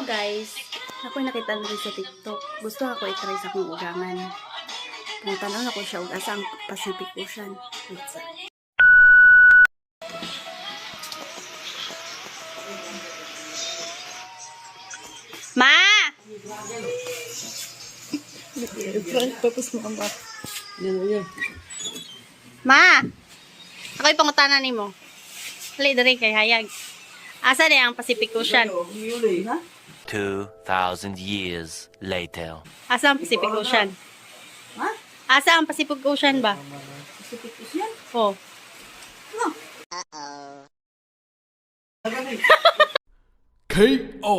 Guys, ako nakita na rin sa TikTok. Gusto ako i-try sa akong ugangan. Pangutanon ako siya ug asa ang Pacific Ocean. Pizza. Ma! Tapos mo ang bak. Ma! Ako'y pangutanan ni mo. Hali dali kay hayag. Asa na ang Pacific Ocean? 2,000 years later. Asa ang Pacific Ocean? Ha? Asa ang Pacific Ocean ba? Pacific Ocean? Oh. KO.